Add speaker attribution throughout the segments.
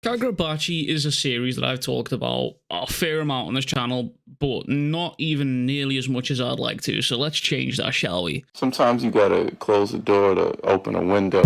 Speaker 1: Kagurabachi is a series that I've talked about a fair amount on this channel, but not even nearly as much as I'd like to, so let's change that, shall we?
Speaker 2: Sometimes you gotta close the door to open a window.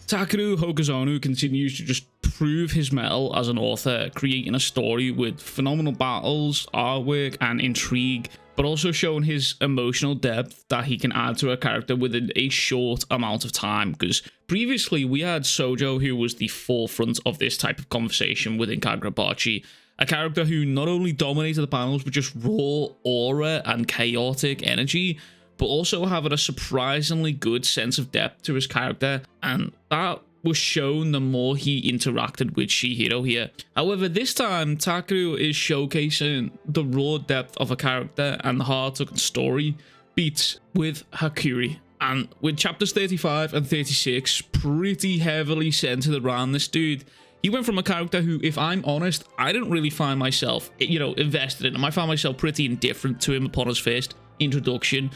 Speaker 1: Takeru Hokuzono continues to just prove his mettle as an author, creating a story with phenomenal battles, artwork, and intrigue, but also showing his emotional depth that he can add to a character within a short amount of time. Because previously we had Sojo, who was the forefront of this type of conversation within Kagurabachi, a character who not only dominated the panels with just raw aura and chaotic energy, but also having a surprisingly good sense of depth to his character, and that was shown the more he interacted with Chihiro here. However, this time, Takeru is showcasing the raw depth of a character and the heart-tugging story beats with Hakuri. And with chapters 35 and 36 pretty heavily centered around this dude, he went from a character who, if I'm honest, I didn't really find myself, invested in him. I found myself pretty indifferent to him upon his first introduction,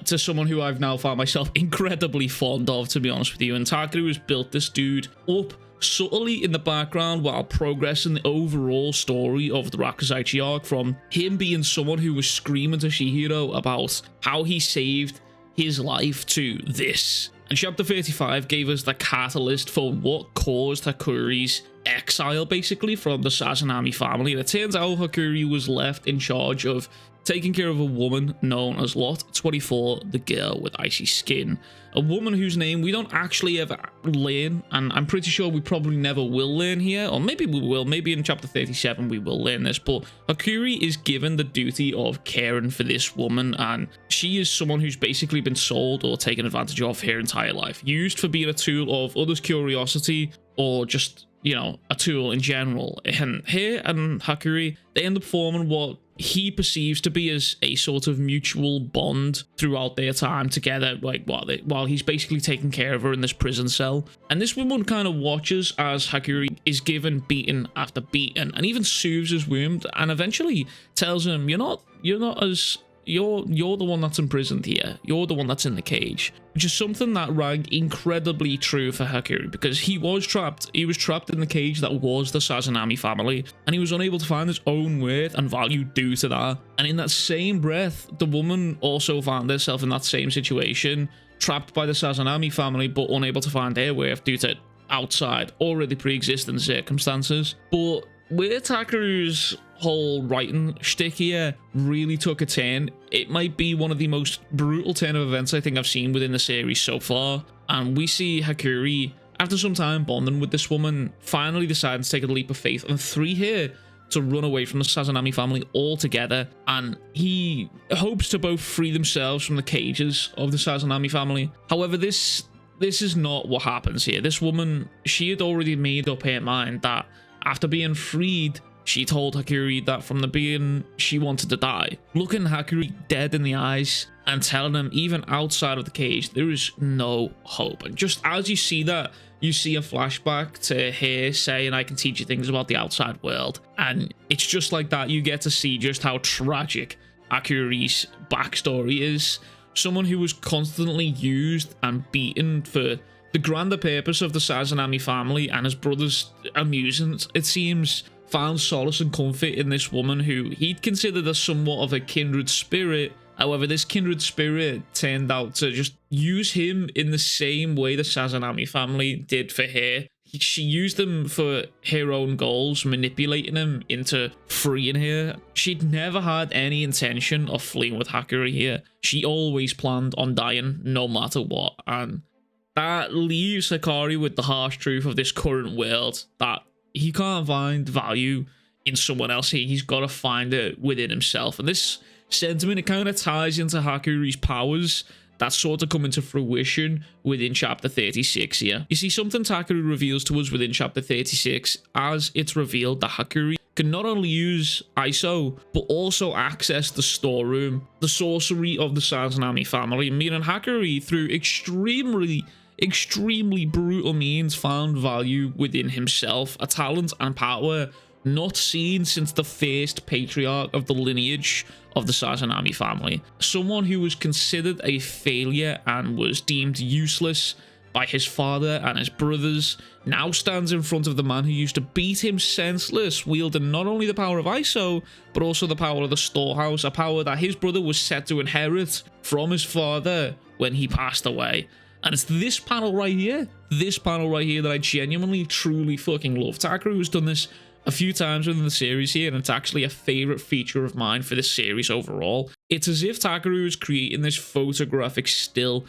Speaker 1: to someone who I've now found myself incredibly fond of, to be honest with you. And Takeru has built this dude up subtly in the background while progressing the overall story of the Rakuzaichi arc, from him being someone who was screaming to Chihiro about how he saved his life to this. And chapter 35 gave us the catalyst for what caused Hakuri's exile, basically, from the Sazanami family. And it turns out Hakuri was left in charge of taking care of a woman known as Lot 24, the girl with icy skin. A woman whose name we don't actually ever learn, and I'm pretty sure we probably never will learn here, or maybe we will, maybe in chapter 37 we will learn this, but Hakuri is given the duty of caring for this woman, and she is someone who's basically been sold or taken advantage of her entire life, used for being a tool of others' curiosity, or just, a tool in general. And her and Hakuri, they end up forming what he perceives to be as a sort of mutual bond throughout their time together, like while he's basically taking care of her in this prison cell. And this woman kind of watches as Hakuri is given beaten after beaten, and even soothes his wound, and eventually tells him, you're the one that's imprisoned here. You're the one that's in the cage. Which is something that rang incredibly true for Hakuri, because he was trapped. He was trapped in the cage that was the Sazanami family, and he was unable to find his own worth and value due to that. And in that same breath, the woman also found herself in that same situation, trapped by the Sazanami family, but unable to find her worth due to outside, already pre-existing circumstances. But where Takeru's whole writing shtick here really took a turn, it might be one of the most brutal turn of events I think I've seen within the series so far. And we see Hakuri, after some time bonding with this woman, finally deciding to take a leap of faith and free her to run away from the Sazanami family altogether. And he hopes to both free themselves from the cages of the Sazanami family. However, this is not what happens here. This woman, she had already made up her mind that after being freed, she told Hakuri that from the beginning she wanted to die, looking Hakuri dead in the eyes and telling him even outside of the cage there is no hope. And just as you see that, you see a flashback to her saying, I can teach you things about the outside world. And it's just like that, you get to see just how tragic Hakuri's backstory is. Someone who was constantly used and beaten for the grander purpose of the Sazanami family and his brother's amusement, it seems, found solace and comfort in this woman who he'd considered as somewhat of a kindred spirit. However, this kindred spirit turned out to just use him in the same way the Sazanami family did for her. She used him for her own goals, manipulating him into freeing her. She'd never had any intention of fleeing with Hakuri here. She always planned on dying no matter what, and that leaves Hakuri with the harsh truth of this current world, that he can't find value in someone else here. He's got to find it within himself. And this sentiment, it kind of ties into Hakuri's powers that sort of come into fruition within chapter 36 here. You see, something Takeru reveals to us within chapter 36, as it's revealed that Hakuri can not only use ISO, but also access the storeroom, the sorcery of the Sazanami family, meaning Hakuri, through extremely brutal means, found value within himself, a talent and power not seen since the first patriarch of the lineage of the Sazanami family. Someone who was considered a failure and was deemed useless by his father and his brothers now stands in front of the man who used to beat him senseless, wielding not only the power of ISO, but also the power of the storehouse, a power that his brother was set to inherit from his father when he passed away. And it's this panel right here, that I genuinely, truly fucking love. Hakuri has done this a few times within the series here, and it's actually a favorite feature of mine for this series overall. It's as if Hakuri was creating this photographic still.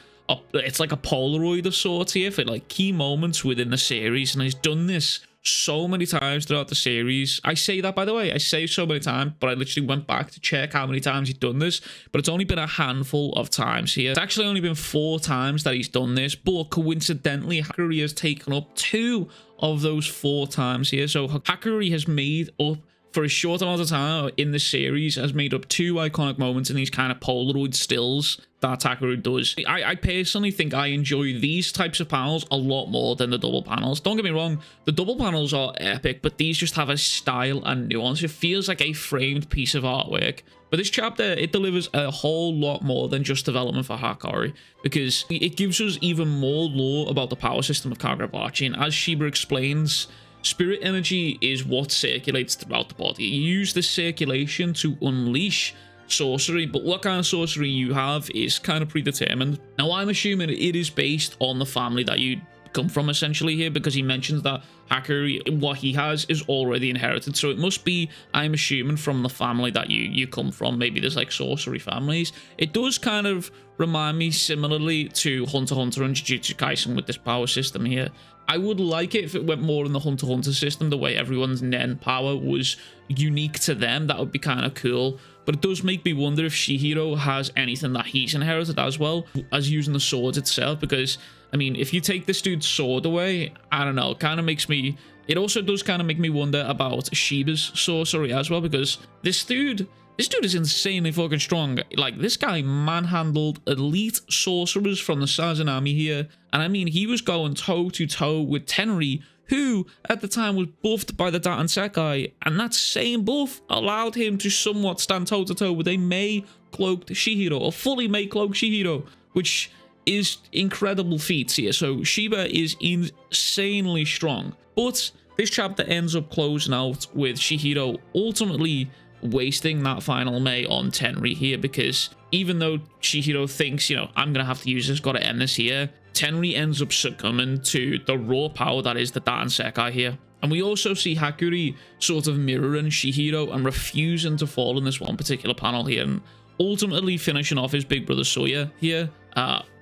Speaker 1: It's like a Polaroid of sorts here for like key moments within the series, and he's done this so many times throughout the series. I say that, by the way, I say so many times, but I literally went back to check how many times he's done this, but it's only been a handful of times here. It's actually only been 4 times that he's done this, but coincidentally, Hakuri has taken up 2 of those 4 times here. So Hakuri has made up, for a short amount of time in the series, has made up 2 iconic moments in these kind of Polaroid stills that Hakuri does. I personally think I enjoy these types of panels a lot more than the double panels. Don't get me wrong, the double panels are epic, but these just have a style and nuance. It feels like a framed piece of artwork. But this chapter, it delivers a whole lot more than just development for Hakuri, because it gives us even more lore about the power system of Kagurabachi, and as Shiba explains, spirit energy is what circulates throughout the body. You use this circulation to unleash sorcery, but what kind of sorcery you have is kind of predetermined. Now, I'm assuming it is based on the family that you come from essentially here, because he mentions that Hakuri, what he has is already inherited, so it must be, I'm assuming, from the family that you come from. Maybe there's like sorcery families. It does kind of remind me similarly to Hunter x Hunter and Jujutsu Kaisen with this power system here. I would like it if it went more in the Hunter x Hunter system, the way everyone's Nen power was unique to them. That would be kind of cool. But it does make me wonder if Chihiro has anything that he's inherited as well as using the swords itself, because, I mean, if you take this dude's sword away, I don't know, it kind of makes me... It also does kind of make me wonder about Shiba's sorcery as well, because this dude is insanely fucking strong. Like, this guy manhandled elite sorcerers from the Sazanami here, and I mean, he was going toe-to-toe with Tenri, who at the time was buffed by the Datan Sekai, and that same buff allowed him to somewhat stand toe-to-toe with a Mei cloaked Chihiro, a fully Mei cloaked Chihiro, which is incredible feats here. So Shiba is insanely strong, but this chapter ends up closing out with Chihiro ultimately wasting that final Mei on Tenri here, because even though Chihiro thinks, you know, I'm gonna have to use this, gotta end this here, Tenri ends up succumbing to the raw power that is the Datan Sekai here. And we also see Hakuri sort of mirroring Chihiro and refusing to fall in this one particular panel here, and ultimately finishing off his big brother Soya here.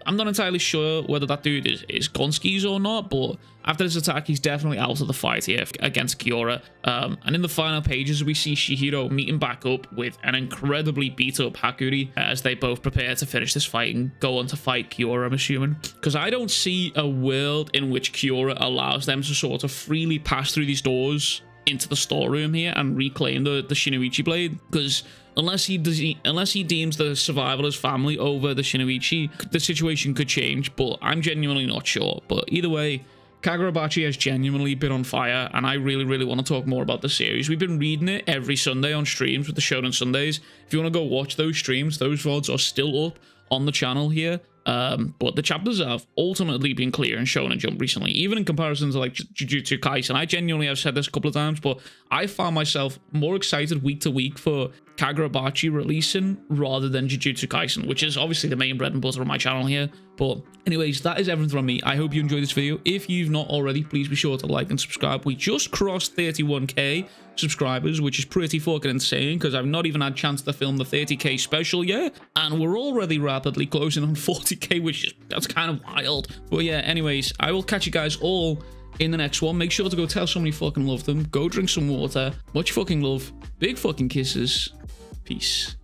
Speaker 1: I'm not entirely sure whether that dude is Gonski's or not, but after this attack, he's definitely out of the fight here against Kiora. And in the final pages, we see Chihiro meeting back up with an incredibly beat-up Hakuri as they both prepare to finish this fight and go on to fight Kiora, I'm assuming. Because I don't see a world in which Kiora allows them to sort of freely pass through these doors into the storeroom here and reclaim the Shinoichi blade, because unless he deems the survival as family over the Shinoichi, the situation could change, but I'm genuinely not sure. But either way, Kagurabachi has genuinely been on fire, and I really want to talk more about the series. We've been reading it every Sunday on streams with the Shonen Sundays. If you want to go watch those streams, those VODs are still up on the channel here. But the chapters have ultimately been clear in Shonen Jump recently, even in comparison to like Jujutsu Kaisen. I genuinely have said this a couple of times, but I found myself more excited week to week for Kagurabachi releasing rather than Jujutsu Kaisen, which is obviously the main bread and butter of my channel here. But anyways, that is everything from me. I hope you enjoyed this video. If you've not already, please be sure to like and subscribe. We just crossed 31k subscribers, which is pretty fucking insane, because I've not even had a chance to film the 30k special yet, and we're already rapidly closing on 40k, which is, that's kind of wild. But yeah, anyways, I will catch you guys all in the next one. Make sure to go tell somebody you fucking love them. Go drink some water. Much fucking love. Big fucking kisses. Peace.